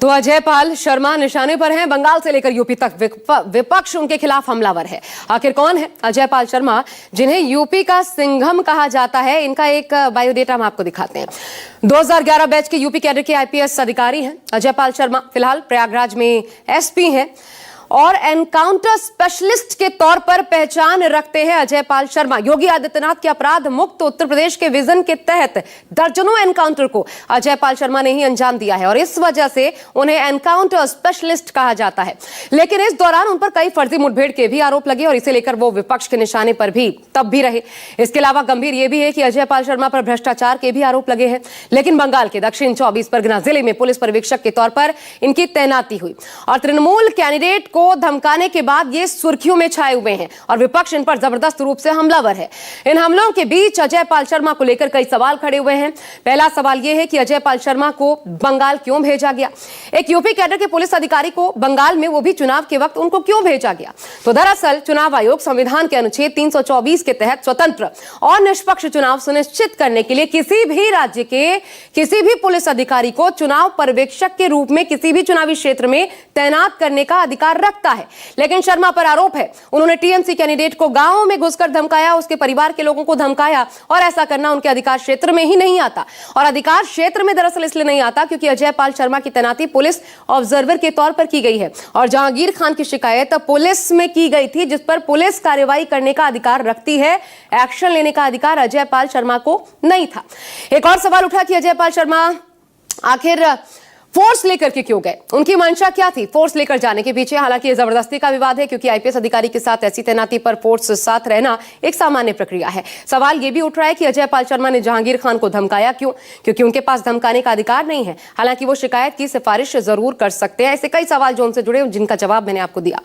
तो अजय पाल शर्मा निशाने पर हैं। बंगाल से लेकर यूपी तक विपक्ष उनके खिलाफ हमलावर है। आखिर कौन है अजय पाल शर्मा, जिन्हें यूपी का सिंघम कहा जाता है? इनका एक बायोडेटा हम आपको दिखाते हैं। 2011 बैच के यूपी कैडर के आईपीएस अधिकारी हैं अजय पाल शर्मा। फिलहाल प्रयागराज में एसपी हैं और एनकाउंटर स्पेशलिस्ट के तौर पर पहचान रखते हैं अजय पाल शर्मा। योगी आदित्यनाथ के अपराध मुक्त उत्तर प्रदेश के विजन के तहत दर्जनों एनकाउंटर को अजय पाल शर्मा ने ही अंजाम दिया है और इस वजह से उन्हें एनकाउंटर स्पेशलिस्ट कहा जाता है। लेकिन इस दौरान उन पर कई फर्जी मुठभेड़ के भी आरोप लगे और इसे लेकर वो विपक्ष के निशाने पर भी तब भी रहे। इसके अलावा गंभीर यह भी है कि अजय पाल शर्मा पर भ्रष्टाचार के भी आरोप लगे हैं। लेकिन बंगाल के दक्षिण 24 परगना जिले में पुलिस पर्यवेक्षक के तौर पर इनकी तैनाती हुई और तृणमूल कैंडिडेट को धमकाने के बाद ये सुर्खियों में छाए हुए हैं और विपक्ष इन पर जबरदस्त रूप से हमलावर है। इन हमलों के बीच अजय पाल शर्मा को लेकर कई सवाल खड़े हुए हैं। पहला सवाल यह है कि अजय पाल शर्मा को बंगाल क्यों भेजा गया? एक यूपी कैडर के पुलिस अधिकारी को बंगाल में, वो भी चुनाव के वक्त, उनको क्यों भेजा गया? तो दरअसल चुनाव आयोग संविधान के अनुच्छेद 324 के तहत स्वतंत्र और निष्पक्ष चुनाव सुनिश्चित करने के लिए किसी भी राज्य के किसी भी पुलिस अधिकारी को चुनाव पर्यवेक्षक के रूप में किसी भी चुनावी क्षेत्र में तैनात करने का अधिकार रखता है। लेकिन शर्मा पर आरोप है उन्होंने टीएमसी कैंडिडेट को गांवों में घुसकर धमकाया, उसके परिवार के लोगों को धमकाया और ऐसा करना उनके अधिकार क्षेत्र में ही नहीं आता। और अधिकार क्षेत्र में दरअसल इसलिए नहीं आता क्योंकि अजय पाल शर्मा की तैनाती पुलिस ऑब्जर्वर के तौर पर की गई है और जहांगीर खान की शिकायत पुलिस में की गई थी, जिस पर पुलिस कार्रवाई करने का अधिकार रखती है। एक्शन लेने का अधिकार अजय पाल शर्मा को नहीं था। एक और सवाल उठा कि अजय पाल शर्मा आखिर फोर्स लेकर के क्यों गए? उनकी मंशा क्या थी फोर्स लेकर जाने के पीछे? हालांकि यह जबरदस्ती का विवाद है क्योंकि आईपीएस अधिकारी के साथ ऐसी तैनाती पर फोर्स साथ रहना एक सामान्य प्रक्रिया है। सवाल यह भी उठ रहा है कि अजय पाल शर्मा ने जहांगीर खान को धमकाया क्यों? क्योंकि उनके पास धमकाने का अधिकार नहीं है। हालांकि वो शिकायत की सिफारिश जरूर कर सकते हैं। ऐसे कई सवाल जो उनसे जुड़े जिनका जवाब मैंने आपको दिया।